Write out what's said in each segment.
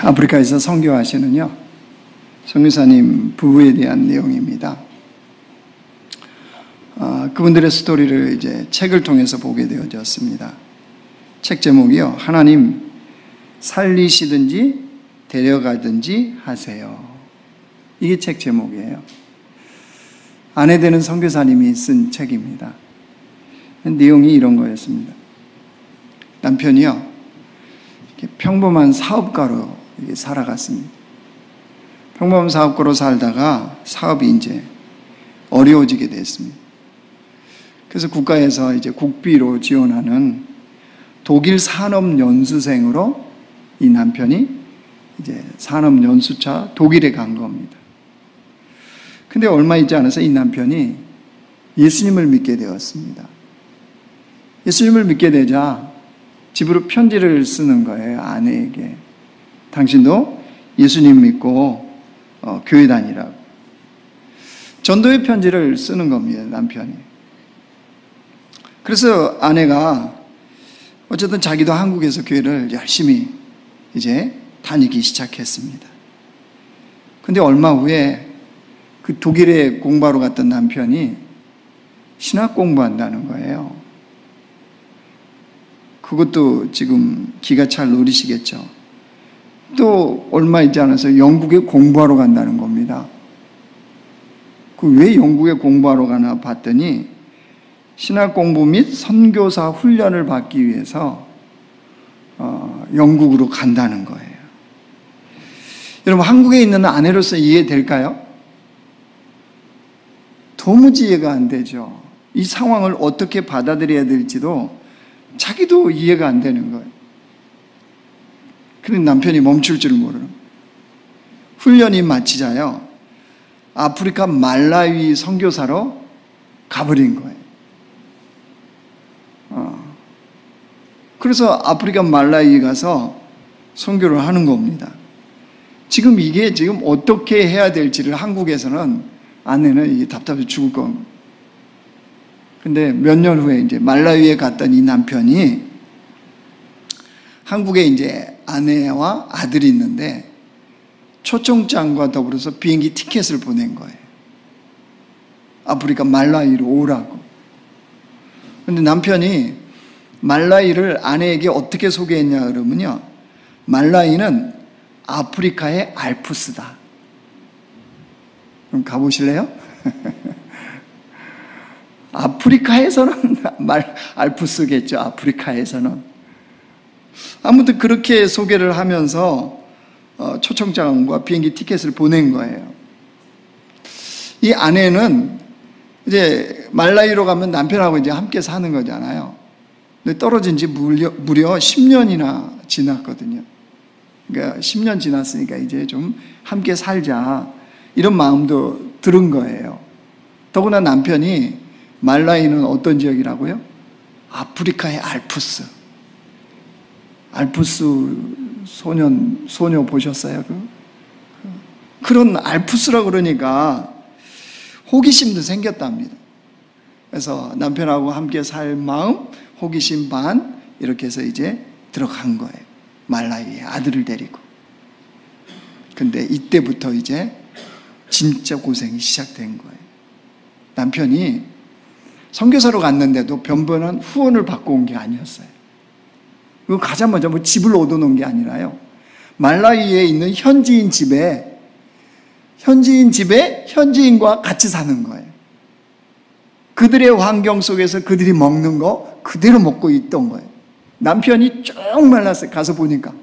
아프리카에서 선교하시는요, 선교사님 부부에 대한 내용입니다. 그분들의 스토리를 이제 책을 통해서 보게 되어졌습니다. 책 제목이요, 하나님 살리시든지 데려가든지 하세요. 이게 책 제목이에요. 아내 되는 선교사님이 쓴 책입니다. 내용이 이런 거였습니다. 남편이요, 평범한 사업가로 살아갔습니다. 평범한 사업가로 살다가 사업이 이제 어려워지게 됐습니다. 그래서 국가에서 이제 국비로 지원하는 독일 산업연수생으로 이 남편이 이제 산업연수차 독일에 간 겁니다. 근데 얼마 있지 않아서 이 남편이 예수님을 믿게 되었습니다. 예수님을 믿게 되자 집으로 편지를 쓰는 거예요, 아내에게. 당신도 예수님 믿고 교회 다니라고. 전도의 편지를 쓰는 겁니다, 남편이. 그래서 아내가 어쨌든 자기도 한국에서 교회를 열심히 이제 다니기 시작했습니다. 근데 얼마 후에 그 독일에 공부하러 갔던 남편이 신학 공부한다는 거예요. 그것도 지금 기가 찰 노리시겠죠. 또 얼마 있지 않아서 영국에 공부하러 간다는 겁니다. 왜 영국에 공부하러 가나 봤더니 신학 공부 및 선교사 훈련을 받기 위해서 영국으로 간다는 거예요. 여러분, 한국에 있는 아내로서 이해될까요? 도무지 이해가 안 되죠. 이 상황을 어떻게 받아들여야 될지도 자기도 이해가 안 되는 거예요. 그런데 남편이 멈출 줄 모르는 거예요. 훈련이 마치자요, 아프리카 말라위 선교사로 가버린 거예요. 그래서 아프리카 말라위에 가서 선교를 하는 겁니다. 이게 어떻게 해야 될지를 한국에서는 아내는 이게 답답해 죽을 겁니다. 근데 몇 년 후에 이제 말라위에 갔던 이 남편이 한국에 이제 아내와 아들이 있는데 초청장과 더불어서 비행기 티켓을 보낸 거예요. 아프리카 말라위로 오라고. 근데 남편이 말라위를 아내에게 어떻게 소개했냐 그러면요, 말라위는 아프리카의 알프스다. 그럼 가보실래요? 아프리카에서는 알프스겠죠. 아프리카에서는. 아무튼 그렇게 소개를 하면서 초청장과 비행기 티켓을 보낸 거예요. 이 아내는 이제 말라위로 가면 남편하고 이제 함께 사는 거잖아요. 근데 떨어진 지 무려 10년이나 지났거든요. 그러니까 10년 지났으니까 이제 좀 함께 살자, 이런 마음도 들은 거예요. 더구나 남편이 말라위는 어떤 지역이라고요? 아프리카의 알프스. 알프스 소녀 보셨어요? 그런 알프스라 그러니까 호기심도 생겼답니다. 그래서 남편하고 함께 살 마음, 호기심 반, 이렇게 해서 이제 들어간 거예요. 말라위에 아들을 데리고. 근데 이때부터 이제 진짜 고생이 시작된 거예요. 남편이 선교사로 갔는데도 변변한 후원을 받고 온 게 아니었어요. 그거 가자마자 집을 얻어놓은 게 아니라요, 말라위에 있는 현지인 집에 현지인과 같이 사는 거예요. 그들의 환경 속에서 그들이 먹는 거 그대로 먹고 있던 거예요. 남편이 쭉 말랐어요. 가서 보니까.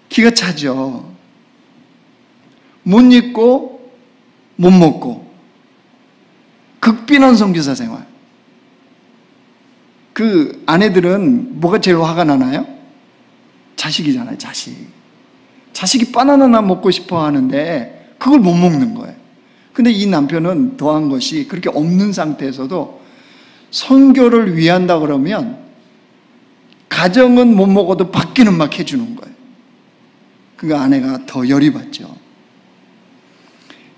기가 차죠. 못 입고 못 먹고 극빈한 선교사 생활. 그 아내들은 뭐가 제일 화가 나나요? 자식이잖아요, 자식. 자식이 바나나나 먹고 싶어 하는데 그걸 못 먹는 거예요. 근데 이 남편은 더한 것이, 그렇게 없는 상태에서도 선교를 위한다 그러면 가정은 못 먹어도 밖에는 막 해주는 거예요. 그러니까 아내가 더 열이 받죠.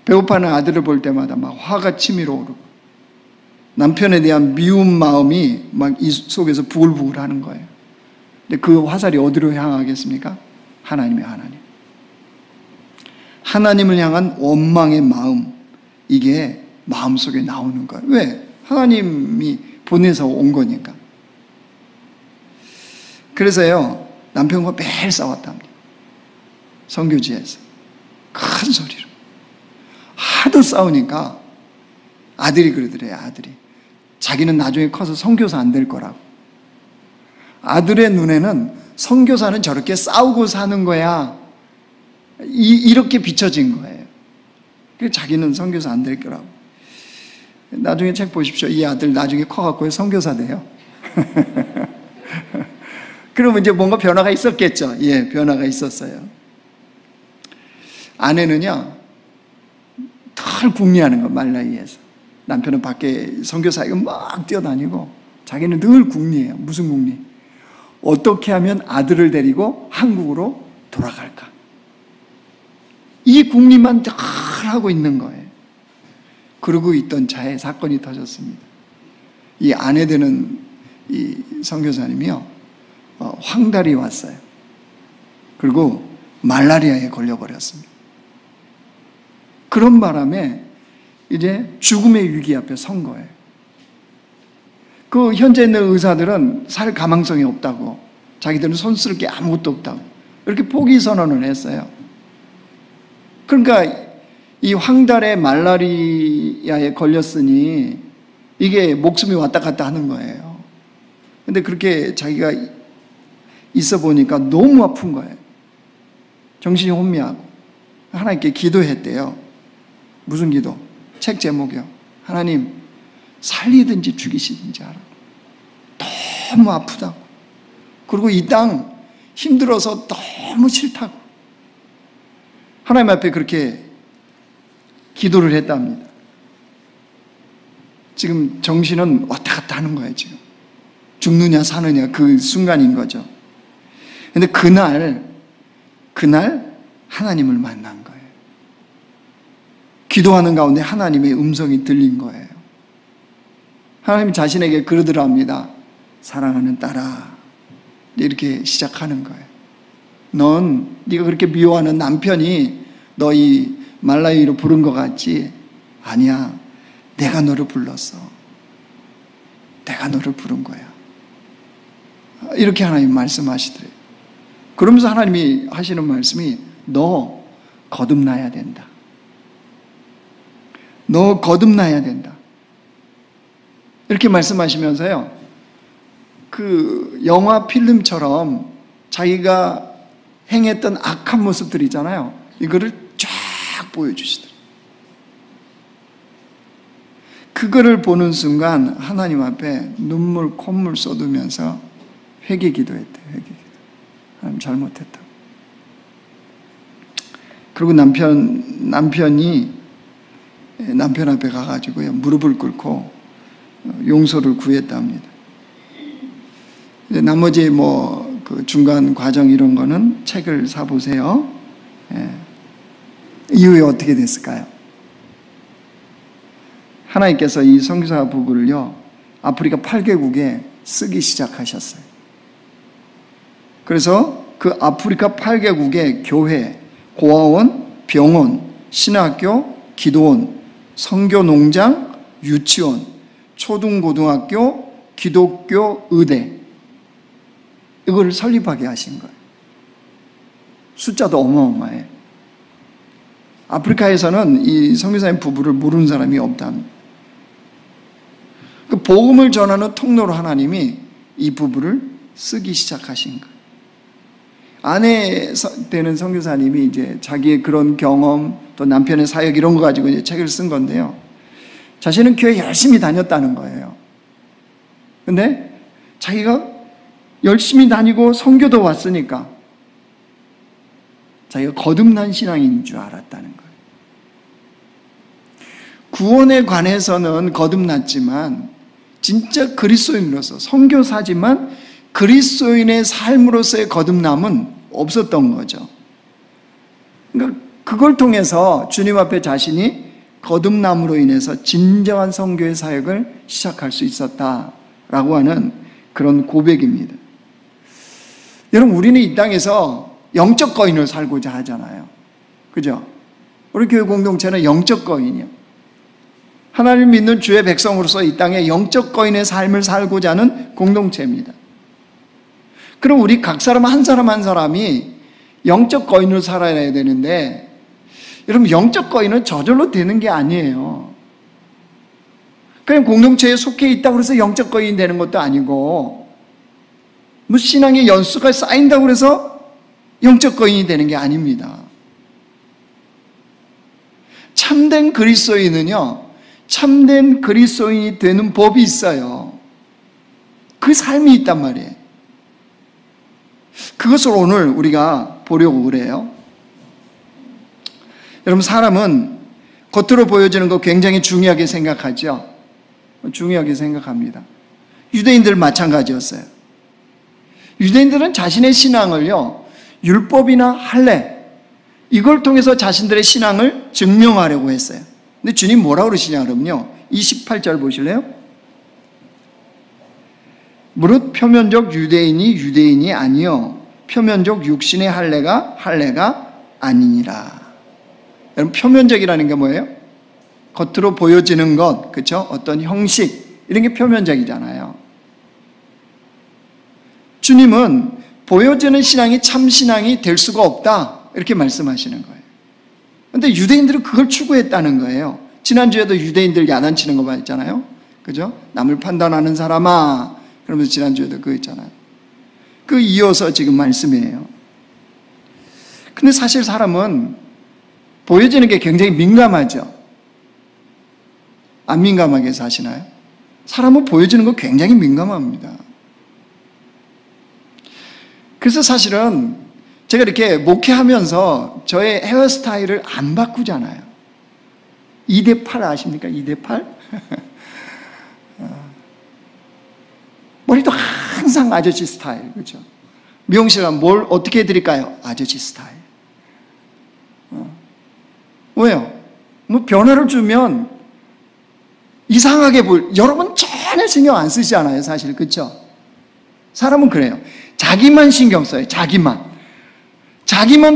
배고파하는 아들을 볼 때마다 막 화가 치밀어 오르고 남편에 대한 미운 마음이 막 이 속에서 부글부글 하는 거예요. 근데 그 화살이 어디로 향하겠습니까? 하나님의 하나님. 하나님을 향한 원망의 마음, 이게 마음속에 나오는 거예요. 왜? 하나님이 보내서 온 거니까. 그래서요, 남편과 매일 싸웠답니다. 선교지에서. 큰 소리로. 하도 싸우니까 아들이 그러더래요, 아들이. 자기는 나중에 커서 선교사 안 될 거라고. 아들의 눈에는 선교사는 저렇게 싸우고 사는 거야. 이렇게 비춰진 거예요. 그래서 자기는 선교사 안 될 거라고. 나중에 책 보십시오. 이 아들 나중에 커갖고 선교사 돼요. 그러면 이제 뭔가 변화가 있었겠죠. 예, 변화가 있었어요. 아내는요, 늘 궁리하는 거, 말라이에서. 남편은 밖에 선교사에게 막 뛰어다니고, 자기는 늘 궁리해요. 무슨 궁리? 어떻게 하면 아들을 데리고 한국으로 돌아갈까? 이 궁리만 늘 하고 있는 거예요. 그러고 있던 차에 사건이 터졌습니다. 이 아내 되는 이 선교사님이요, 황달이 왔어요. 그리고 말라리아에 걸려버렸습니다. 그런 바람에 이제 죽음의 위기 앞에 선 거예요. 그 현재 있는 의사들은 살 가망성이 없다고, 자기들은 손쓸 게 아무것도 없다고 이렇게 포기 선언을 했어요. 그러니까 이 황달에 말라리아에 걸렸으니 이게 목숨이 왔다 갔다 하는 거예요. 근데 그렇게 자기가 있어 보니까 너무 아픈 거예요. 정신이 혼미하고. 하나님께 기도했대요. 무슨 기도? 책 제목이요. 하나님, 살리든지 죽이시든지 하라고. 너무 아프다고. 그리고 이 땅 힘들어서 너무 싫다고. 하나님 앞에 그렇게 기도를 했답니다. 지금 정신은 왔다 갔다 하는 거예요, 지금. 죽느냐 사느냐 그 순간인 거죠. 근데 그날 하나님을 만난 거예요. 기도하는 가운데 하나님의 음성이 들린 거예요. 하나님 자신에게 그러더랍니다. 사랑하는 딸아, 이렇게 시작하는 거예요. 넌 네가 그렇게 미워하는 남편이 너희 말라이로 부른 것 같지? 아니야. 내가 너를 불렀어. 내가 너를 부른 거야. 이렇게 하나님 말씀하시더래요. 그러면서 하나님이 하시는 말씀이 너 거듭나야 된다. 너 거듭나야 된다. 이렇게 말씀하시면서요, 그 영화 필름처럼 자기가 행했던 악한 모습들 있잖아요. 이거를 쫙 보여주시더래요. 그거를 보는 순간 하나님 앞에 눈물 콧물 쏟으면서 회개 기도했대요. 회개 기도. 하나님 잘못했다. 그리고 남편이 남편 앞에 가가지고요, 무릎을 꿇고 용서를 구했답니다. 나머지 그 중간 과정 이런 거는 책을 사보세요. 예. 이후에 어떻게 됐을까요? 하나님께서 이 선교사 부부를요, 아프리카 8개국에 쓰기 시작하셨어요. 그래서 그 아프리카 8개국의 교회, 고아원, 병원, 신학교, 기도원, 선교농장, 유치원, 초등고등학교, 기독교 의대, 이걸 설립하게 하신 거예요. 숫자도 어마어마해요. 아프리카에서는 이 선교사님 부부를 모르는 사람이 없답니다. 그 복음을 전하는 통로로 하나님이 이 부부를 쓰기 시작하신 거예요. 아내 되는 선교사님이 이제 자기의 그런 경험, 또 남편의 사역 이런 거 가지고 이제 책을 쓴 건데요. 자신은 교회 열심히 다녔다는 거예요. 근데 자기가 열심히 다니고 선교도 왔으니까 자기가 거듭난 신앙인 줄 알았다는 거예요. 구원에 관해서는 거듭났지만 진짜 그리스도인으로서, 선교사지만 그리스도인의 삶으로서의 거듭남은 없었던 거죠. 그러니까 그걸 통해서 주님 앞에 자신이 거듭남으로 인해서 진정한 선교의 사역을 시작할 수 있었다라고 하는 그런 고백입니다. 여러분, 우리는 이 땅에서 영적 거인으로 살고자 하잖아요. 그죠? 우리 교회 공동체는 영적 거인이요. 하나님 믿는 주의 백성으로서 이 땅에 영적 거인의 삶을 살고자 하는 공동체입니다. 그럼 우리 각 사람 한 사람 한 사람이 영적 거인으로 살아야 되는데, 여러분, 영적 거인은 저절로 되는 게 아니에요. 그냥 공동체에 속해 있다고 해서 영적 거인이 되는 것도 아니고, 뭐 신앙의 연수가 쌓인다고 해서 영적 거인이 되는 게 아닙니다. 참된 그리스도인은요, 참된 그리스도인이 되는 법이 있어요. 그 삶이 있단 말이에요. 그것을 오늘 우리가 보려고 그래요. 여러분, 사람은 겉으로 보여지는 거 굉장히 중요하게 생각하죠. 중요하게 생각합니다. 유대인들 마찬가지였어요. 유대인들은 자신의 신앙을요, 율법이나 할례, 이걸 통해서 자신들의 신앙을 증명하려고 했어요. 근데 주님 뭐라고 그러시냐 그러면요, 28절 보실래요? 무릇 표면적 유대인이 유대인이 아니요 표면적 육신의 할례가 아니니라. 여러분, 표면적이라는 게 뭐예요? 겉으로 보여지는 것, 그렇죠? 어떤 형식, 이런 게 표면적이잖아요. 주님은 보여지는 신앙이 참 신앙이 될 수가 없다, 이렇게 말씀하시는 거예요. 그런데 유대인들은 그걸 추구했다는 거예요. 지난주에도 유대인들 야단치는 거 봤잖아요. 그죠? 남을 판단하는 사람아, 그러면서 지난주에도 그거 있잖아요. 그 이어서 지금 말씀이에요. 근데 사실 사람은 보여지는 게 굉장히 민감하죠. 안 민감하게 사시나요? 사람은 보여지는 거 굉장히 민감합니다. 그래서 사실은 제가 이렇게 목회하면서 저의 헤어스타일을 안 바꾸잖아요. 2대8 아십니까? 2대8? 머리도 항상 아저씨 스타일, 그렇죠? 미용실 가면 뭘 어떻게 해드릴까요? 아저씨 스타일. 왜요? 뭐 변화를 주면 이상하게 여러분 전혀 신경 안 쓰시잖아요, 사실. 그렇죠? 사람은 그래요. 자기만 신경 써요. 자기만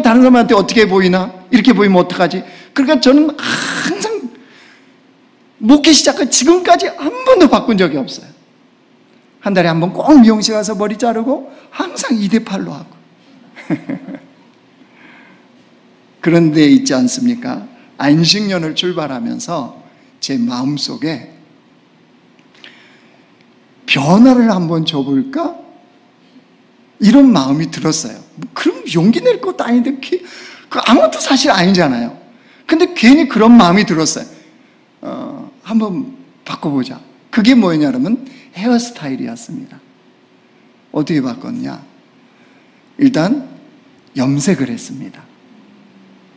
다른 사람한테 어떻게 보이나? 이렇게 보이면 어떡하지? 그러니까 저는 항상 목회 시작한 지금까지 한 번도 바꾼 적이 없어요. 한 달에 한 번 꼭 미용실 가서 머리 자르고 항상 2대8로 하고. 그런데 있지 않습니까? 안식년을 출발하면서 제 마음속에 변화를 한번 줘볼까? 이런 마음이 들었어요. 그럼 용기 낼 것도 아닌데 아무것도 사실 아니잖아요. 근데 괜히 그런 마음이 들었어요. 한번 바꿔보자. 그게 뭐냐면 헤어스타일이었습니다. 어떻게 바꿨냐? 일단 염색을 했습니다.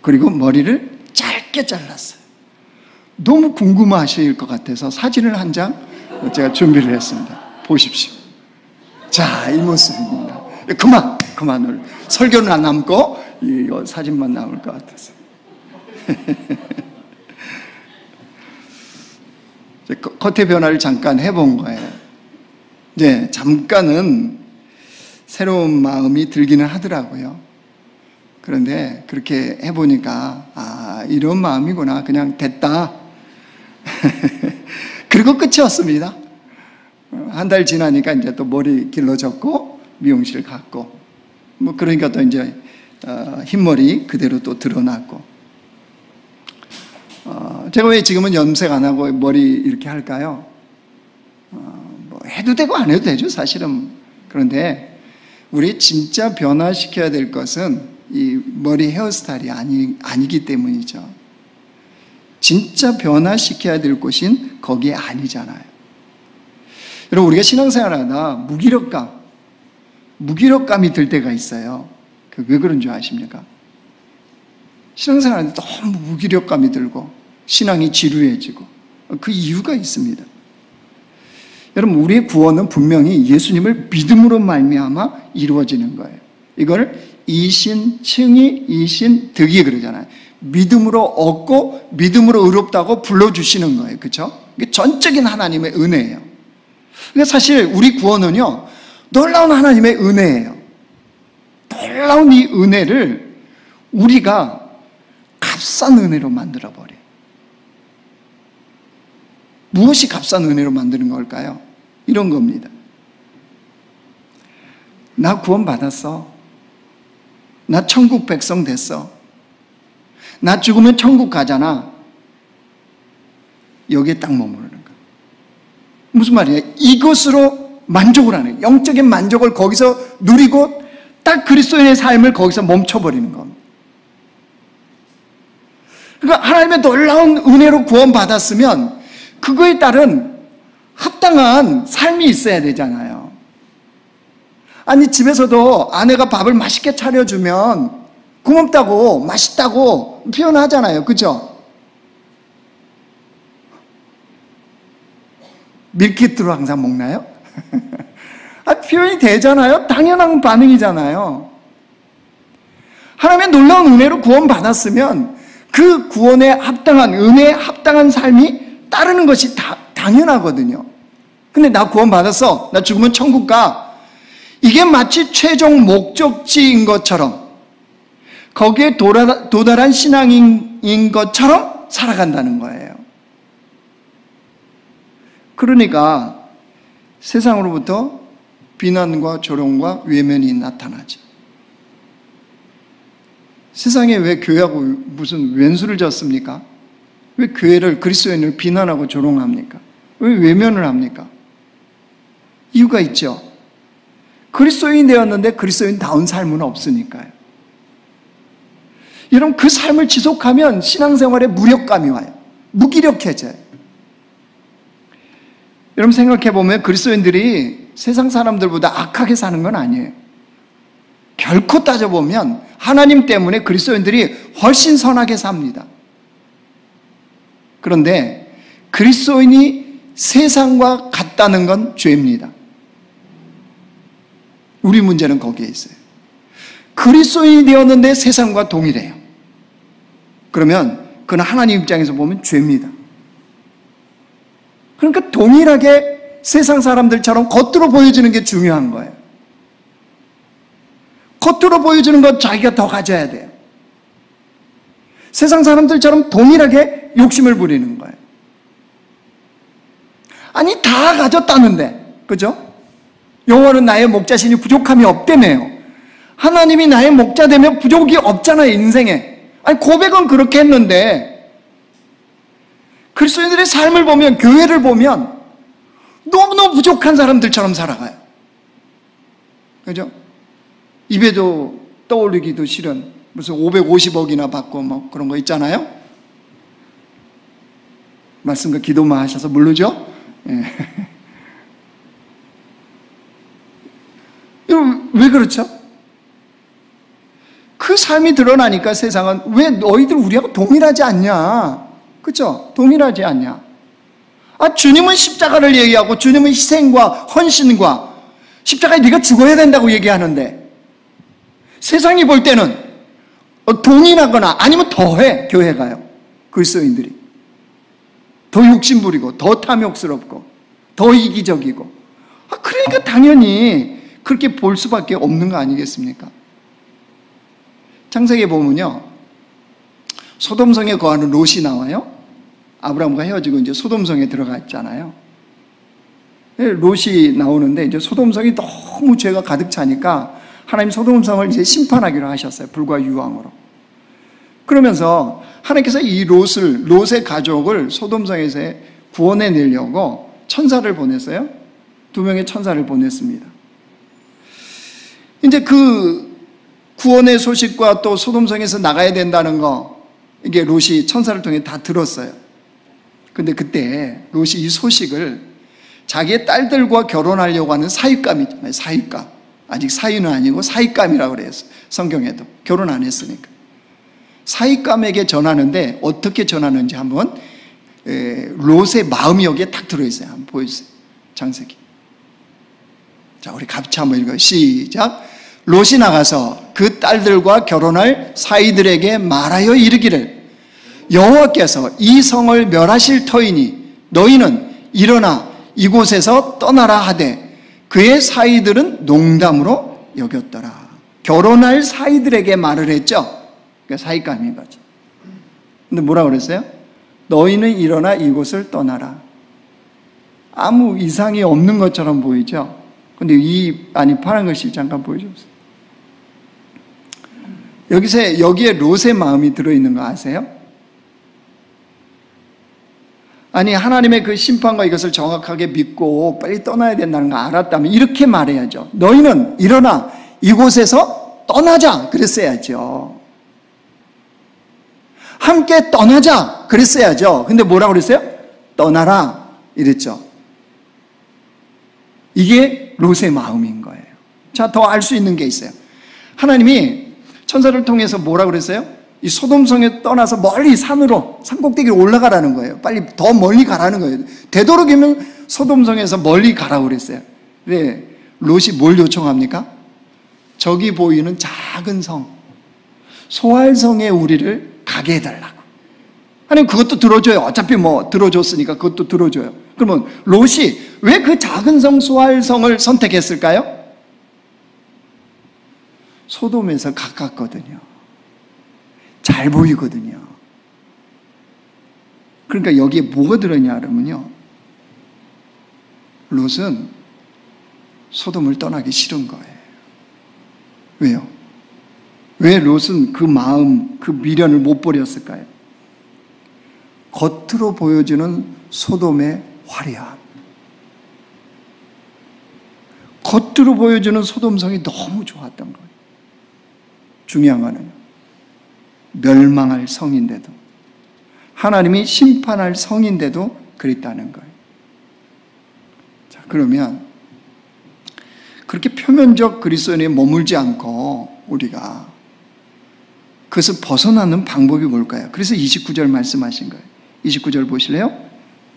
그리고 머리를 짧게 잘랐어요. 너무 궁금하실 것 같아서 사진을 한 장 제가 준비를 했습니다. 보십시오. 자, 이 모습입니다. 그만. 설교는 안 남고 이거 사진만 남을 것 같아서. 겉의 변화를 잠깐 해본 거예요. 네, 잠깐은 새로운 마음이 들기는 하더라고요. 그런데 그렇게 해보니까 이런 마음이구나. 그냥 됐다. 그리고 끝이었습니다. 한 달 지나니까 이제 또 머리 길러졌고 미용실 갔고 뭐 그러니까 또 이제 흰머리 그대로 또 드러났고 제가 왜 지금은 염색 안 하고 머리 이렇게 할까요? 뭐 해도 되고 안 해도 되죠, 사실은. 그런데 우리 진짜 변화시켜야 될 것은 이 머리 헤어스타일이 아니기 때문이죠. 진짜 변화시켜야 될 곳인 거기에 아니잖아요. 여러분, 우리가 신앙생활하다 무기력감이 들 때가 있어요. 왜 그런 줄 아십니까? 신앙생활하는데 너무 무기력감이 들고 신앙이 지루해지고 그 이유가 있습니다. 여러분, 우리의 구원은 분명히 예수님을 믿음으로 말미암아 이루어지는 거예요. 이걸 이신, 칭의, 이신, 득이 그러잖아요. 믿음으로 얻고 믿음으로 의롭다고 불러주시는 거예요. 그렇죠? 이게 전적인 하나님의 은혜예요. 그러니까 사실 우리 구원은요, 놀라운 하나님의 은혜예요. 놀라운 이 은혜를 우리가 값싼 은혜로 만들어버려요. 무엇이 값싼 은혜로 만드는 걸까요? 이런 겁니다. 나 구원받았어. 나 천국 백성 됐어. 나 죽으면 천국 가잖아. 여기에 딱 머무르는 거야. 무슨 말이야? 이것으로 만족을 하는 거야. 영적인 만족을 거기서 누리고 딱 그리스도인의 삶을 거기서 멈춰버리는 겁니다. 그러니까 하나님의 놀라운 은혜로 구원받았으면 그거에 따른 합당한 삶이 있어야 되잖아요. 아니, 집에서도 아내가 밥을 맛있게 차려주면 고맙다고, 맛있다고 표현하잖아요. 그죠? 밀키트로 항상 먹나요? 표현이 되잖아요. 당연한 반응이잖아요. 하나님의 놀라운 은혜로 구원받았으면 그 구원에 합당한, 은혜에 합당한 삶이 따르는 것이 당연하거든요. 근데 나 구원받았어. 나 죽으면 천국 가. 이게 마치 최종 목적지인 것처럼, 거기에 도달한 신앙인 것처럼 살아간다는 거예요. 그러니까 세상으로부터 비난과 조롱과 외면이 나타나죠. 세상에 왜 교회하고 무슨 왼수를 졌습니까? 왜 교회를, 그리스도인을 비난하고 조롱합니까? 왜 외면을 합니까? 이유가 있죠. 그리스도인이 되었는데 그리스도인다운 삶은 없으니까요. 여러분, 그 삶을 지속하면 신앙생활에 무력감이 와요. 무기력해져요. 여러분, 생각해보면 그리스도인들이 세상 사람들보다 악하게 사는 건 아니에요. 결코 따져보면 하나님 때문에 그리스도인들이 훨씬 선하게 삽니다. 그런데 그리스도인이 세상과 같다는 건 죄입니다. 우리 문제는 거기에 있어요. 그리스도인이 되었는데 세상과 동일해요. 그러면 그건 하나님 입장에서 보면 죄입니다. 그러니까 동일하게 세상 사람들처럼 겉으로 보여지는 게 중요한 거예요. 겉으로 보여주는 것 자기가 더 가져야 돼요. 세상 사람들처럼 동일하게 욕심을 부리는 거예요. 아니, 다 가졌다는데, 그죠? 여호와는 나의 목자시니 부족함이 없다며요. 하나님이 나의 목자 되면 부족이 없잖아요, 인생에. 아니, 고백은 그렇게 했는데 그리스도인들의 삶을 보면, 교회를 보면 너무너무 부족한 사람들처럼 살아가요. 그죠? 입에도 떠올리기도 싫은 무슨 550억이나 받고 뭐 그런 거 있잖아요. 말씀과 기도만 하셔서 모르죠? 예. 왜 그렇죠? 그 삶이 드러나니까 세상은 왜 너희들 우리하고 동일하지 않냐? 그렇죠? 동일하지 않냐? 주님은 십자가를 얘기하고 주님은 희생과 헌신과 십자가에 네가 죽어야 된다고 얘기하는데 세상이 볼 때는 동일하거나 아니면 더해, 교회가요. 그리스도인들이 더 욕심부리고 더 탐욕스럽고 더 이기적이고, 그러니까 당연히 그렇게 볼 수밖에 없는 거 아니겠습니까? 창세기에 보면요, 소돔성에 거하는 롯이 나와요. 아브라함과 헤어지고 이제 소돔성에 들어가 있잖아요. 롯이 나오는데 이제 소돔성이 너무 죄가 가득 차니까 하나님 소돔성을 이제 심판하기로 하셨어요. 불과 유황으로. 그러면서 하나님께서 이 롯의 가족을 소돔성에서 구원해 내려고 천사를 보냈어요. 2명의 천사를 보냈습니다. 이제 그 구원의 소식과 또 소돔성에서 나가야 된다는 거, 이게 롯이 천사를 통해 다 들었어요. 근데 그때 롯이 이 소식을 자기의 딸들과 결혼하려고 하는 사윗감이 있잖아요. 사윗감. 아직 사위는 아니고 사윗감이라고 그래요. 성경에도. 결혼 안 했으니까. 사윗감에게 전하는데 어떻게 전하는지 한번, 롯의 마음이 여기에 딱 들어있어요. 한번 보여주세요. 창세기. 자, 우리 같이 한번 읽어요. 시작. 롯이 나가서 그 딸들과 결혼할 사위들에게 말하여 이르기를, 여호와께서 이 성을 멸하실 터이니 너희는 일어나 이곳에서 떠나라 하되 그의 사위들은 농담으로 여겼더라. 결혼할 사이들에게 말을 했죠. 그러니까 사익감인 거죠. 근데 뭐라 그랬어요? 너희는 일어나 이곳을 떠나라. 아무 이상이 없는 것처럼 보이죠? 근데 이 안이 파란 글씨 잠깐 보여주세요. 여기에 롯의 마음이 들어있는 거 아세요? 아니, 하나님의 그 심판과 이것을 정확하게 믿고 빨리 떠나야 된다는 거 알았다면 이렇게 말해야죠. 너희는 일어나 이곳에서 떠나자 그랬어야죠. 함께 떠나자 그랬어야죠. 근데 뭐라고 그랬어요? 떠나라 이랬죠. 이게 롯의 마음인 거예요. 자, 더 알 수 있는 게 있어요. 하나님이 천사를 통해서 뭐라고 그랬어요? 이 소돔성에 떠나서 멀리 산으로, 산꼭대기로 올라가라는 거예요. 빨리 더 멀리 가라는 거예요. 되도록이면 소돔성에서 멀리 가라고 그랬어요. 네, 롯이 뭘 요청합니까? 저기 보이는 작은 성, 소알성에 우리를 가게 해달라고. 하나님 그것도 들어줘요. 어차피 뭐 들어줬으니까 그것도 들어줘요. 그러면 롯이 왜 그 작은 성 소알성을 선택했을까요? 소돔에서 가깝거든요. 잘 보이거든요. 그러니까 여기에 뭐가 들어있냐 그러면요, 롯은 소돔을 떠나기 싫은 거예요. 왜요? 왜 롯은 그 마음, 그 미련을 못 버렸을까요? 겉으로 보여주는 소돔의 화려함, 겉으로 보여주는 소돔성이 너무 좋았던 거예요. 중요한 거는 멸망할 성인데도, 하나님이 심판할 성인데도 그랬다는 거예요. 자, 그러면 그렇게 표면적 그리스도인에 머물지 않고 우리가 그것을 벗어나는 방법이 뭘까요? 그래서 29절 말씀하신 거예요. 29절 보실래요?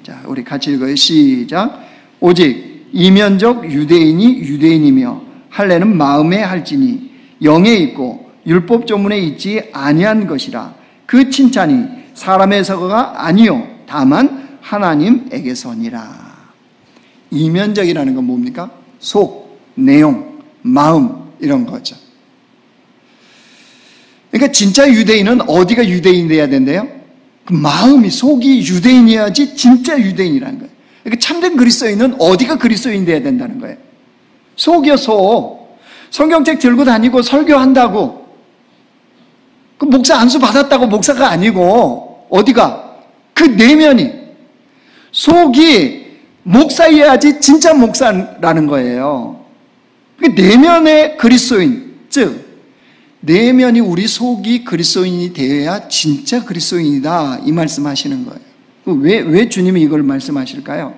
자, 우리 같이 읽어요. 시작. 오직 이면적 유대인이 유대인이며 할례는 마음에 할지니 영에 있고 율법 조문에 있지 아니한 것이라. 그 칭찬이 사람에서가 아니요 다만 하나님에게서니라. 이면적이라는 건 뭡니까? 속, 내용, 마음 이런 거죠. 그러니까 진짜 유대인은 어디가 유대인이 돼야 된대요? 그 마음이, 속이 유대인이어야지 진짜 유대인이라는 거예요. 그러니까 참된 그리스도인은 어디가 그리스도인 돼야 된다는 거예요? 속이요, 속. 성경책 들고 다니고 설교한다고, 그 목사 안수 받았다고 목사가 아니고 어디가? 그 내면이, 속이 목사여야지 진짜 목사라는 거예요. 그 내면의 그리스도인, 즉 내면이, 우리 속이 그리스도인이 되어야 진짜 그리스도인이다 이 말씀하시는 거예요. 왜 주님이 이걸 말씀하실까요?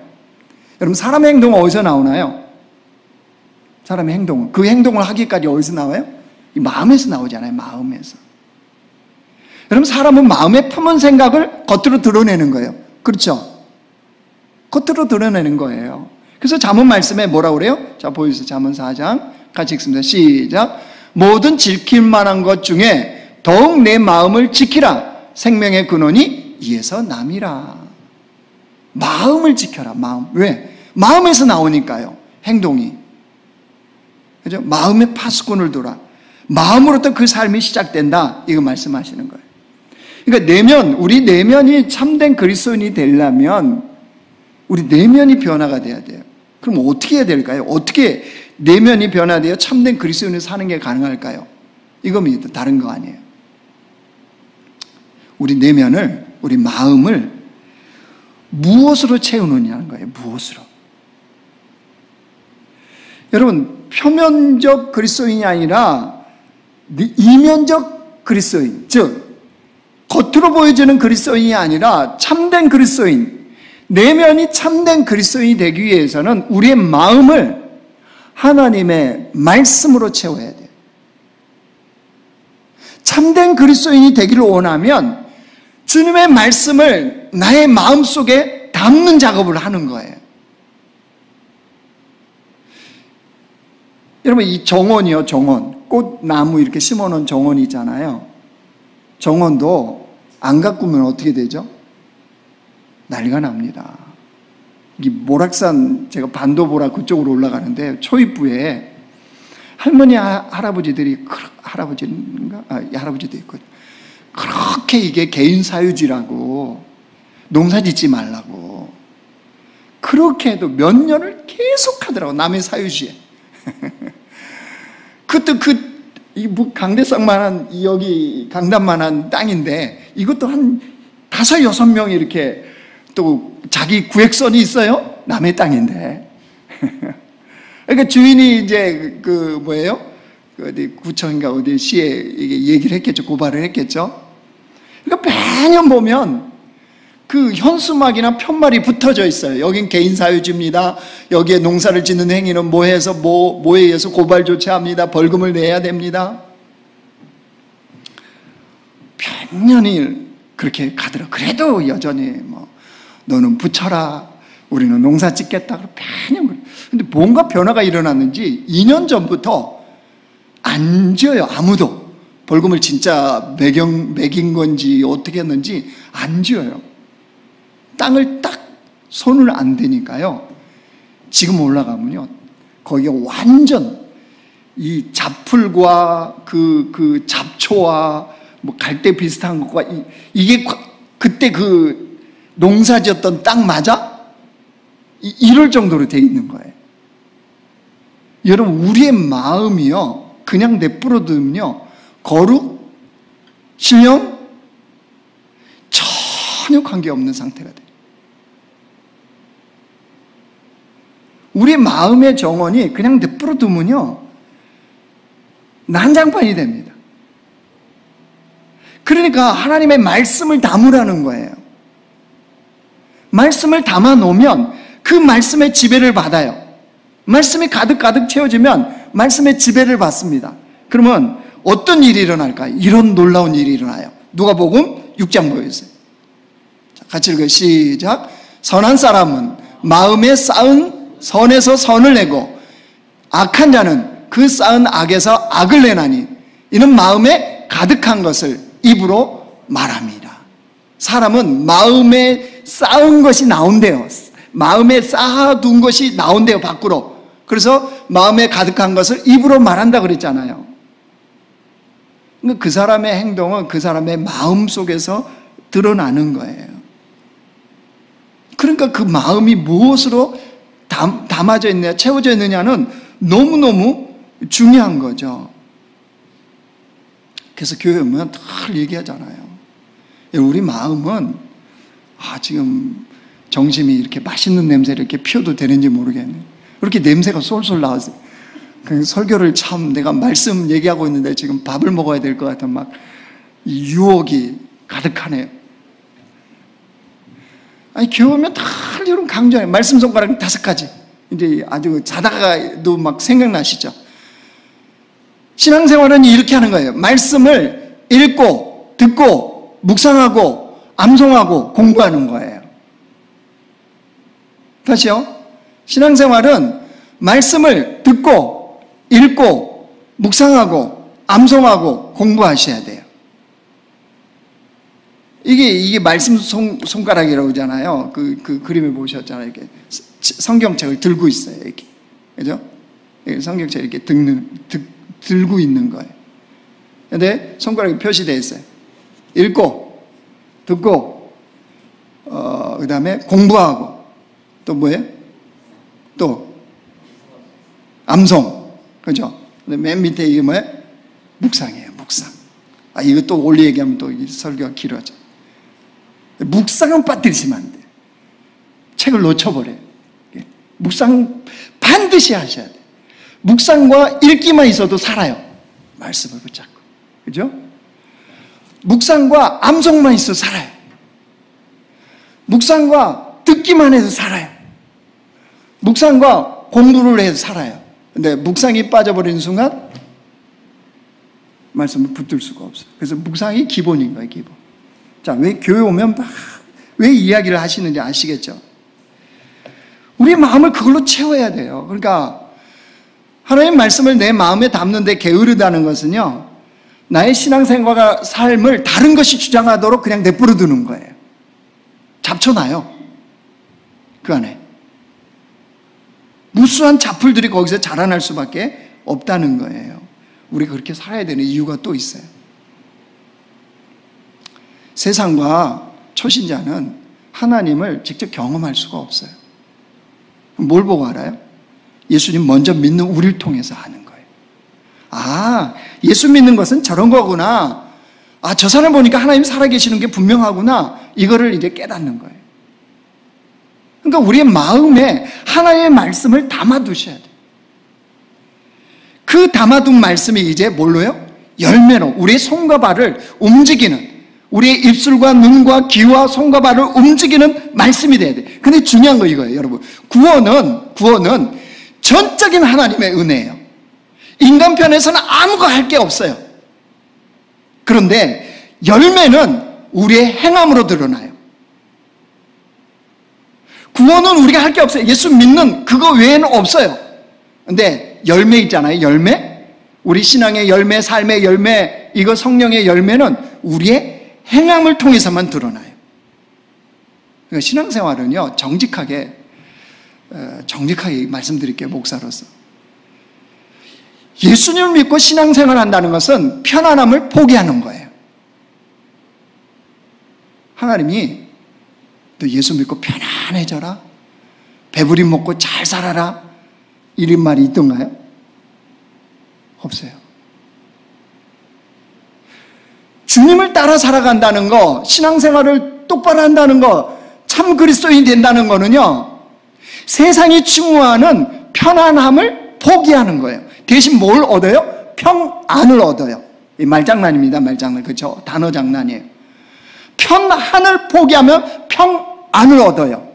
여러분, 사람의 행동은 어디서 나오나요? 사람의 행동은, 그 행동을 하기까지 어디서 나와요? 이 마음에서 나오잖아요. 마음에서. 여러분, 사람은 마음에 품은 생각을 겉으로 드러내는 거예요. 그렇죠? 겉으로 드러내는 거예요. 그래서 잠언 말씀에 뭐라고 그래요? 자, 보여주세요. 잠언 4장 같이 읽습니다. 시작. 모든 지킬 만한 것 중에 더욱 내 마음을 지키라. 생명의 근원이 이에서 남이라. 마음을 지켜라. 마음. 왜? 마음에서 나오니까요. 행동이. 그죠? 마음의 파수꾼을 둬라. 마음으로부터 그 삶이 시작된다. 이거 말씀하시는 거예요. 그러니까 내면, 우리 내면이 참된 그리스도인이 되려면 우리 내면이 변화가 돼야 돼요. 그럼 어떻게 해야 될까요? 어떻게 내면이 변화되어 참된 그리스도인을 사는 게 가능할까요? 이겁니다. 다른 거 아니에요. 우리 내면을, 우리 마음을 무엇으로 채우느냐는 거예요. 무엇으로. 여러분, 표면적 그리스도인이 아니라 이면적 그리스도인, 즉 겉으로 보여지는 그리스도인이 아니라 참된 그리스도인, 내면이 참된 그리스도인이 되기 위해서는 우리의 마음을 하나님의 말씀으로 채워야 돼요. 참된 그리스도인이 되기를 원하면 주님의 말씀을 나의 마음속에 담는 작업을 하는 거예요. 여러분, 이 정원이요, 정원. 꽃나무 이렇게 심어놓은 정원이 있잖아요. 정원도 안 가꾸면 어떻게 되죠? 난리가 납니다. 이 모락산, 제가 반도보라 그쪽으로 올라가는데 초입부에 할머니, 할아버지들이, 할아버지인가? 할아버지도 있고, 그렇게 이게 개인 사유지라고, 농사 짓지 말라고, 그렇게 해도 몇 년을 계속 하더라고, 남의 사유지에. 그것도 뭐 강대상만한, 여기 강단만한 땅인데, 이것도 한 5, 6명이 이렇게 또 자기 구획선이 있어요? 남의 땅인데. 그러니까 주인이 이제 어디 구청인가 어디 시에 이게 얘기를 했겠죠. 고발을 했겠죠. 그러니까 매년 보면 그 현수막이나 편말이 붙어져 있어요. 여긴 개인 사유지입니다. 여기에 농사를 짓는 행위는 뭐해서 뭐에 의해서 고발 조치합니다. 벌금을 내야 됩니다. 몇 년이 그렇게 가더라. 그래도 여전히 너는 붙여라. 우리는 농사 짓겠다. 매년 그래. 근데 뭔가 변화가 일어났는지 2년 전부터 안 지어요. 아무도. 벌금을 진짜 매긴 건지 어떻게 했는지 안 지어요. 땅을 딱 손을 안 대니까요. 지금 올라가면요. 거기가 완전 이 잡풀과 그 잡초와 뭐 갈대 비슷한 것과 이게 그때 그 농사 지었던 땅 맞아? 이럴 정도로 돼 있는 거예요. 여러분, 우리의 마음이요, 그냥 내버려 두면요, 거룩, 신령 전혀 관계없는 상태가 돼요. 우리 마음의 정원이 그냥 내버려 두면요, 난장판이 됩니다. 그러니까 하나님의 말씀을 담으라는 거예요. 말씀을 담아 놓으면 그 말씀의 지배를 받아요. 말씀이 가득 채워지면 말씀의 지배를 받습니다. 그러면 어떤 일이 일어날까요? 이런 놀라운 일이 일어나요. 누가복음 6장 보여주세요. 자, 같이 읽어요. 시작. 선한 사람은 마음에 쌓은 선에서 선을 내고 악한 자는 그 쌓은 악에서 악을 내나니 이는 마음에 가득한 것을 입으로 말합니다. 사람은 마음에 쌓은 것이 나온대요. 마음에 쌓아둔 것이 나온대요, 밖으로. 그래서 마음에 가득한 것을 입으로 말한다 그랬잖아요. 그러니까 그 사람의 행동은 그 사람의 마음 속에서 드러나는 거예요. 그러니까 그 마음이 무엇으로 담아져 있느냐, 채워져 있느냐는 너무너무 중요한 거죠. 그래서 교회 오면 늘 얘기하잖아요. 우리 마음은 지금 정심이 이렇게 맛있는 냄새를 이렇게 피워도 되는지 모르겠네. 그렇게 냄새가 쏠쏠 나왔어요. 그 설교를 참 내가 말씀 얘기하고 있는데 지금 밥을 먹어야 될 것 같은 막 유혹이 가득하네요. 아니, 교회 오면 다 이런 강조해요. 말씀 손가락 5가지. 이제 아주 자다가도 막 생각나시죠? 신앙생활은 이렇게 하는 거예요. 말씀을 읽고, 듣고, 묵상하고, 암송하고, 공부하는 거예요. 다시요. 신앙생활은 말씀을 듣고, 읽고, 묵상하고, 암송하고, 공부하셔야 돼요. 이게 말씀 손가락이라고 하잖아요. 그 그림을 보셨잖아요. 이렇게 성경책을 들고 있어요. 이렇게. 그죠? 성경책 이렇게 들고 있는 거예요. 근데 손가락이 표시되어 있어요. 읽고, 듣고, 그 다음에 공부하고, 또 뭐예요? 또, 암송. 그죠? 근데 맨 밑에 이게 뭐예요? 묵상이에요, 묵상. 이것도 올리 얘기하면 또 이 설교가 길어져. 묵상은 빠뜨리시면 안 돼요. 책을 놓쳐버려요. 묵상 반드시 하셔야 돼요. 묵상과 읽기만 있어도 살아요. 말씀을 붙잡고. 그죠? 묵상과 암송만 있어도 살아요. 묵상과 듣기만 해도 살아요. 묵상과 공부를 해서 살아요. 근데 묵상이 빠져버리는 순간 말씀을 붙들 수가 없어요. 그래서 묵상이 기본인 거예요, 기본. 자, 왜 교회 오면 막 왜 이야기를 하시는지 아시겠죠? 우리 마음을 그걸로 채워야 돼요. 그러니까 하나님 말씀을 내 마음에 담는데 게으르다는 것은요, 나의 신앙생활과 삶을 다른 것이 주장하도록 그냥 내버려 두는 거예요. 잡초나요. 그 안에 무수한 잡풀들이 거기서 자라날 수밖에 없다는 거예요. 우리가 그렇게 살아야 되는 이유가 또 있어요. 세상과 초신자는 하나님을 직접 경험할 수가 없어요. 뭘 보고 알아요? 예수님 먼저 믿는 우리를 통해서 아는 거예요. 아, 예수 믿는 것은 저런 거구나. 아, 저 사람 보니까 하나님 살아계시는 게 분명하구나. 이거를 이제 깨닫는 거예요. 그러니까 우리의 마음에 하나님의 말씀을 담아두셔야 돼요. 그 담아둔 말씀이 이제 뭘로요? 열매로 우리의 손과 발을 움직이는, 우리의 입술과 눈과 귀와 손과 발을 움직이는 말씀이 돼야 돼요. 근데 중요한 거 이거예요, 여러분. 구원은 전적인 하나님의 은혜예요. 인간 편에서는 아무거 할 게 없어요. 그런데 열매는 우리의 행함으로 드러나요. 구원은 우리가 할 게 없어요. 예수 믿는 그거 외에는 없어요. 근데 열매 있잖아요, 열매. 우리 신앙의 열매, 삶의 열매, 이거 성령의 열매는 우리의 행함을 통해서만 드러나요. 그러니까 신앙생활은요, 정직하게 말씀드릴게요, 목사로서. 예수님을 믿고 신앙생활을 한다는 것은 편안함을 포기하는 거예요. 하나님이 너 예수 믿고 편안해져라, 배부리 먹고 잘 살아라, 이런 말이 있던가요? 없어요. 주님을 따라 살아간다는 거, 신앙생활을 똑바로 한다는 거, 참 그리스도인이 된다는 거는요, 세상이 추구하는 편안함을 포기하는 거예요. 대신 뭘 얻어요? 평안을 얻어요. 이 말장난입니다, 말장난. 그렇죠? 단어 장난이에요. 편안을 포기하면 평안을 얻어요.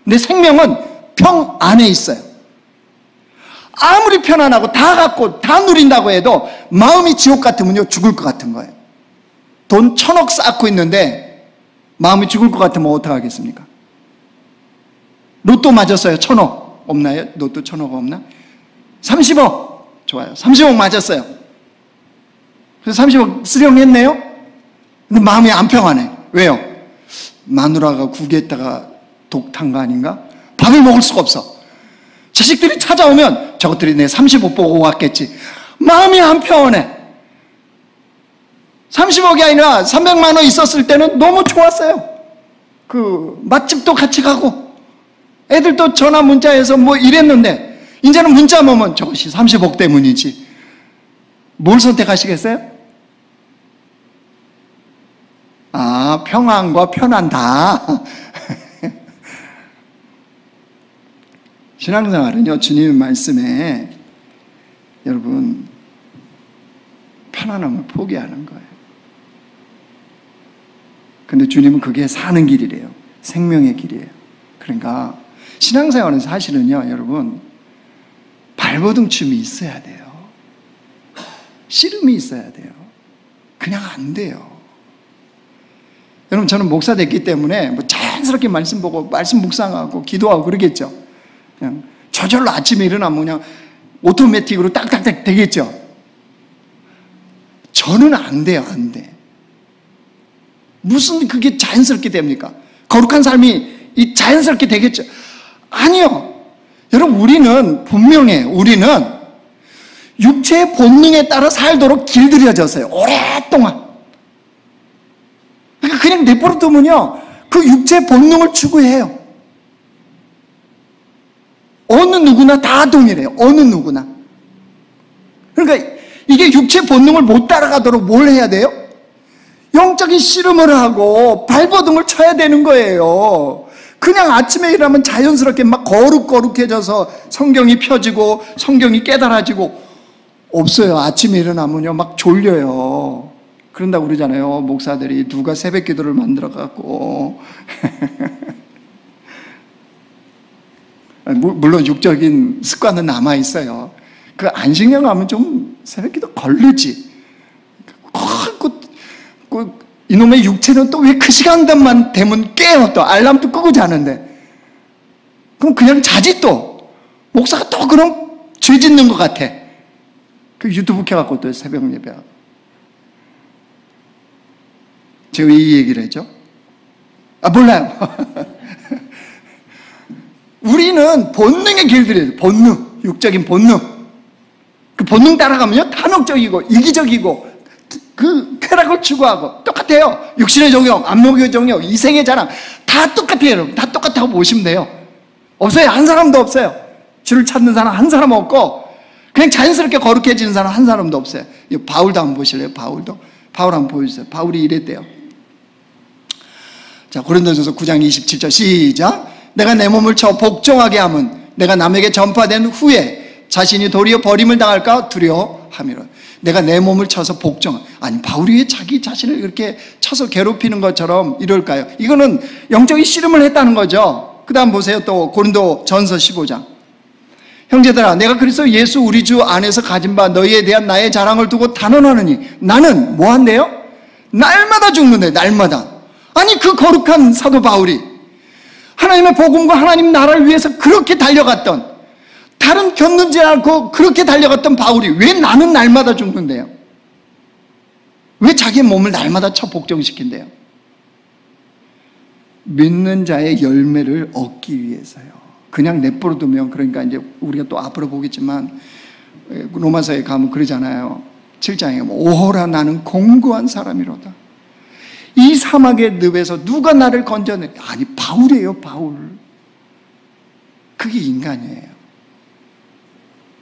근데 생명은 평안에 있어요. 아무리 편안하고 다 갖고 다 누린다고 해도 마음이 지옥 같으면요, 죽을 것 같은 거예요. 돈 1,000억 쌓고 있는데 마음이 죽을 것 같으면 어떡하겠습니까? 로또 맞았어요. 1,000억 없나요? 로또 1,000억 없나? 30억 좋아요. 30억 맞았어요. 그래서 30억 수령했네요. 근데 마음이 안 평안해. 왜요? 마누라가 국에다가 독 탄 거 아닌가? 밥을 먹을 수가 없어. 자식들이 찾아오면 저것들이 내 30억 보고 왔겠지. 마음이 안 평안해. 30억이 아니라 300만 원 있었을 때는 너무 좋았어요. 그 맛집도 같이 가고 애들도 전화 문자해서 뭐 이랬는데 이제는 문자 오면 저것이 30억 때문이지. 뭘 선택하시겠어요? 아, 평안과 편안 다. 신앙생활은요, 주님의 말씀에 여러분 편안함을 포기하는 거예요. 근데 주님은 그게 사는 길이래요. 생명의 길이에요. 그러니까 신앙생활은 사실은요, 여러분 발버둥 춤이 있어야 돼요. 씨름이 있어야 돼요. 그냥 안 돼요. 여러분, 저는 목사 됐기 때문에 뭐 자연스럽게 말씀 보고 말씀 묵상하고 기도하고 그러겠죠. 그냥 저절로 아침에 일어나면 그냥 오토매틱으로 딱딱딱 되겠죠. 저는 안 돼요, 안 돼. 무슨 그게 자연스럽게 됩니까? 거룩한 삶이 자연스럽게 되겠죠? 아니요. 여러분, 우리는 분명해요. 우리는 육체의 본능에 따라 살도록 길들여졌어요. 오랫동안. 그러니까 그냥 내버려두면요, 그 육체의 본능을 추구해요. 어느 누구나 다 동일해요. 어느 누구나. 그러니까 이게 육체의 본능을 못 따라가도록 뭘 해야 돼요? 영적인 씨름을 하고 발버둥을 쳐야 되는 거예요. 그냥 아침에 일하면 자연스럽게 막 거룩거룩해져서 성경이 펴지고 성경이 깨달아지고 없어요. 아침에 일어나면요, 막 졸려요. 그런다고 그러잖아요, 목사들이. 누가 새벽 기도를 만들어갖고. 물론 육적인 습관은 남아있어요. 그 안식년 가면 좀 새벽 기도 걸리지. 이놈의 육체는 또 왜 그 시간대만 되면 깨요. 또 알람도 끄고 자는데. 그럼 그냥 자지 또. 목사가 또 그럼 죄 짓는 것 같아. 그 유튜브 켜갖고 또 새벽 예배하고. 제가 왜 이 얘기를 했죠? 몰라요. 우리는 본능의 길들이에요. 본능, 육적인 본능. 그 본능 따라가면요 탐욕적이고 이기적이고 그 쾌락을 추구하고 똑같아요. 육신의 정욕, 안목의 정욕, 이생의 자랑 다 똑같아요. 여러분 다 똑같다고 보시면 돼요. 없어요. 한 사람도 없어요. 주를 찾는 사람 한 사람 없고 그냥 자연스럽게 거룩해지는 사람 한 사람도 없어요. 바울도 한번 보실래요? 바울 한번 보여주세요. 바울이 이랬대요. 자, 고린도전서 9장 27절 시작. 내가 내 몸을 쳐 복종하게 함은 내가 남에게 전파된 후에 자신이 도리어 버림을 당할까 두려워함이라. 내가 내 몸을 쳐서 복종. 아니 바울이 왜 자기 자신을 이렇게 쳐서 괴롭히는 것처럼 이럴까요? 이거는 영적인 씨름을 했다는 거죠. 그 다음 보세요. 또 고린도전서 15장. 형제들아 내가 그리스도 예수 우리 주 안에서 가진 바 너희에 대한 나의 자랑을 두고 단언하느니 나는 뭐 한대요? 날마다 죽는데 날마다. 아니 그 거룩한 사도 바울이 하나님의 복음과 하나님 나라를 위해서 그렇게 달려갔던, 다른 겪는지 않고 그렇게 달려갔던 바울이 왜 나는 날마다 죽는데요? 왜 자기의 몸을 날마다 쳐 복종시킨대요? 믿는 자의 열매를 얻기 위해서요. 그냥 내버려 두면, 그러니까 이제 우리가 또 앞으로 보겠지만 로마서에 가면 그러잖아요. 7장에 오호라 나는 공고한 사람이로다. 이 사막의 늪에서 누가 나를 건져내? 아니 바울이에요. 바울. 그게 인간이에요.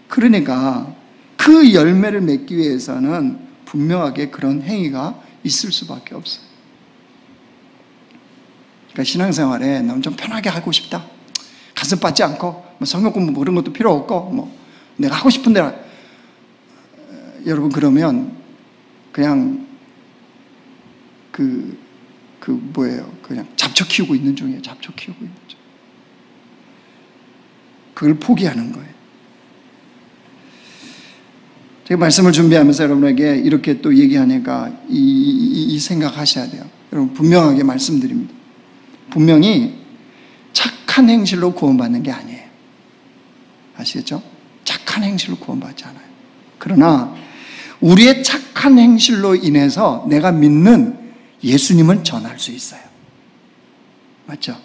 그러니까 그 열매를 맺기 위해서는 분명하게 그런 행위가 있을 수밖에 없어요. 그러니까 신앙생활에 너무 좀 편하게 하고 싶다, 가슴 받지 않고 뭐 성경 공부 뭐 그런 것도 필요 없고 뭐 내가 하고 싶은 대로, 여러분 그러면 그냥 뭐예요? 그냥 잡초 키우고 있는 중이에요. 잡초 키우고 있는 중. 그걸 포기하는 거예요. 제가 말씀을 준비하면서 여러분에게 이렇게 또 얘기하니까 이 생각하셔야 돼요. 여러분 분명하게 말씀드립니다. 분명히 착한 행실로 구원받는 게 아니에요. 아시겠죠? 착한 행실로 구원받지 않아요. 그러나 우리의 착한 행실로 인해서 내가 믿는 예수님을 전할 수 있어요. 맞죠?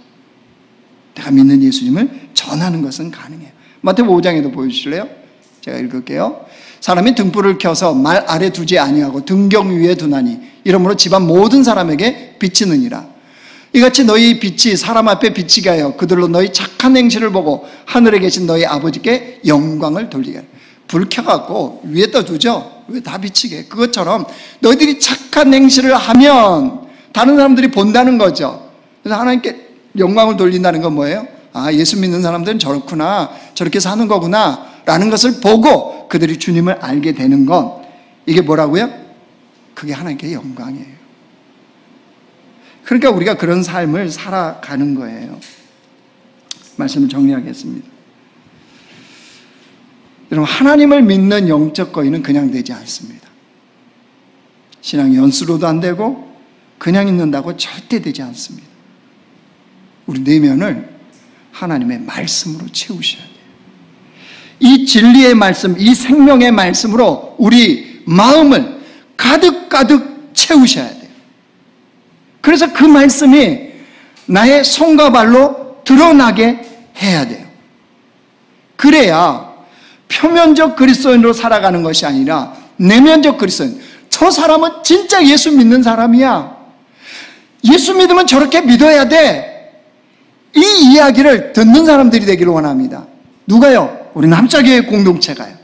내가 믿는 예수님을 전하는 것은 가능해요. 마태복음 5장에도 보여주실래요? 제가 읽을게요. 사람이 등불을 켜서 말 아래 두지 아니하고 등경 위에 두나니 이러므로 집안 모든 사람에게 비치느니라. 이같이 너희 빛이 사람 앞에 비치게 하여 그들로 너희 착한 행실을 보고 하늘에 계신 너희 아버지께 영광을 돌리게 하라. 불 켜갖고 위에다 두죠. 왜 다 비치게? 그것처럼 너희들이 착한 행실을 하면 다른 사람들이 본다는 거죠. 그래서 하나님께 영광을 돌린다는 건 뭐예요? 아, 예수 믿는 사람들은 저렇구나, 저렇게 사는 거구나 라는 것을 보고 그들이 주님을 알게 되는 건, 이게 뭐라고요? 그게 하나님께 영광이에요. 그러니까 우리가 그런 삶을 살아가는 거예요. 말씀을 정리하겠습니다. 여러분 하나님을 믿는 영적 거인은 그냥 되지 않습니다. 신앙 연수로도 안 되고 그냥 있는다고 절대 되지 않습니다. 우리 내면을 하나님의 말씀으로 채우셔야 돼요. 이 진리의 말씀, 이 생명의 말씀으로 우리 마음을 가득가득 채우셔야 돼요. 그래서 그 말씀이 나의 손과 발로 드러나게 해야 돼요. 그래야 표면적 그리스도인으로 살아가는 것이 아니라 내면적 그리스도인, 저 사람은 진짜 예수 믿는 사람이야, 예수 믿으면 저렇게 믿어야 돼, 이 이야기를 듣는 사람들이 되기를 원합니다. 누가요? 우리 남자교회 공동체가요.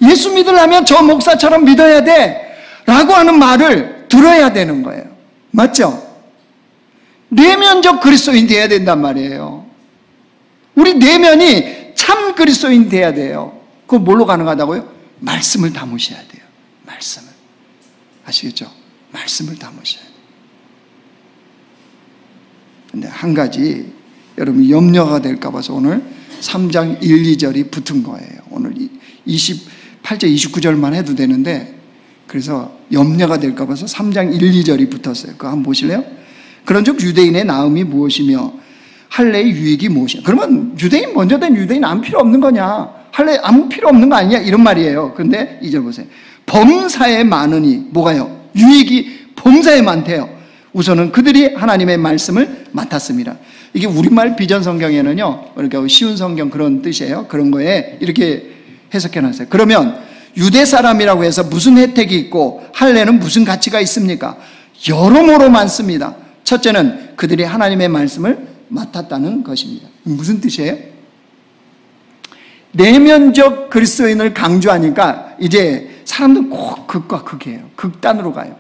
예수 믿으려면 저 목사처럼 믿어야 돼 라고 하는 말을 들어야 되는 거예요. 맞죠? 내면적 그리스도인 돼야 된단 말이에요. 우리 내면이 참 그리스도인 돼야 돼요. 그거 뭘로 가능하다고요? 말씀을 담으셔야 돼요. 말씀을. 아시겠죠? 말씀을 담으셔야 돼요. 근데 한 가지 여러분 염려가 될까 봐서 오늘 3장 1, 2절이 붙은 거예요. 오늘 28절 29절만 해도 되는데 그래서 염려가 될까 봐서 3장 1, 2절이 붙었어요. 그거 한번 보실래요? 그런즉 유대인의 나음이 무엇이며 할례의 유익이 무엇이냐? 그러면 유대인 먼저 된 유대인 아무 필요 없는 거냐? 할례 아무 필요 없는 거 아니냐? 이런 말이에요. 근데 2절 보세요. 범사에 많으니 뭐가요? 유익이 범사에 많대요. 우선은 그들이 하나님의 말씀을 맡았습니다. 이게 우리말 비전 성경에는요, 그러니까 쉬운 성경 그런 뜻이에요. 그런 거에 이렇게 해석해놨어요. 그러면 유대 사람이라고 해서 무슨 혜택이 있고 할례는 무슨 가치가 있습니까? 여러모로 많습니다. 첫째는 그들이 하나님의 말씀을 맡았다는 것입니다. 무슨 뜻이에요? 내면적 그리스도인을 강조하니까 이제 사람들은 꼭 극과 극이에요. 극단으로 가요.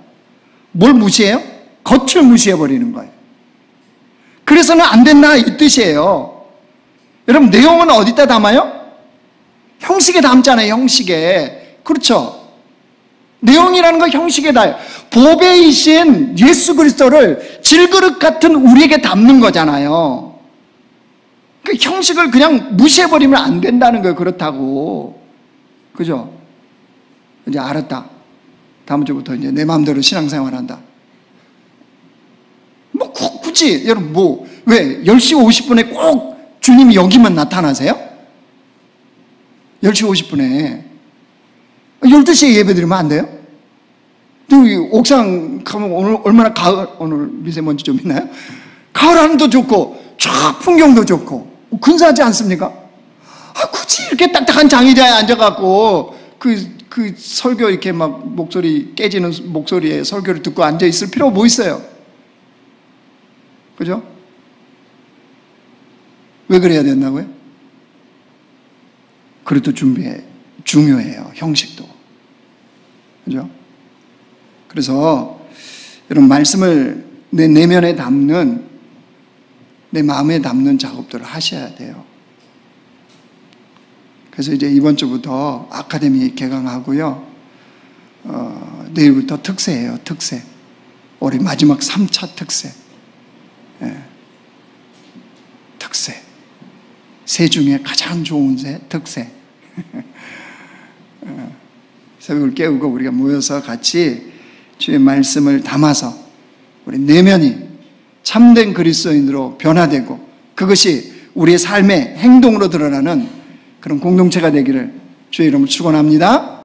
뭘 무시해요? 겉을 무시해버리는 거예요. 그래서는 안 된다 이 뜻이에요. 여러분 내용은 어디다 담아요? 형식에 담잖아요. 형식에. 그렇죠? 내용이라는 건 형식에 닿아요. 보배이신 예수 그리스도를 질그릇 같은 우리에게 담는 거잖아요. 그 형식을 그냥 무시해버리면 안 된다는 거예요. 그렇다고. 그죠? 이제 알았다. 다음 주부터 이제 내 마음대로 신앙생활 한다. 뭐 굳이 여러분 뭐 왜 10시 50분에 꼭 주님이 여기만 나타나세요? 10시 50분에 12시에 예배 드리면 안 돼요? 또 옥상 가면 오늘 얼마나 가을, 오늘 미세먼지 좀 있나요? 가을 하늘도 좋고 쫙 풍경도 좋고 근사하지 않습니까? 굳이 이렇게 딱딱한 장의자에 앉아갖고 그 설교 이렇게 막 목소리 깨지는 목소리에 설교를 듣고 앉아있을 필요가 뭐 있어요? 그죠? 왜 그래야 된다고요? 그래도 중요해요. 형식도. 그죠? 그래서 이런 말씀을 내 내면에 담는, 내 마음에 담는 작업들을 하셔야 돼요. 그래서 이제 이번 주부터 아카데미 개강하고요. 내일부터 특세예요. 특세. 올해 마지막 3차 특세. 예. 특세. 새 중에 가장 좋은 새, 특세. 새벽을 깨우고 우리가 모여서 같이 주의 말씀을 담아서 우리 내면이 참된 그리스도인으로 변화되고 그것이 우리의 삶의 행동으로 드러나는 그런 공동체가 되기를 주의 이름으로 축원합니다.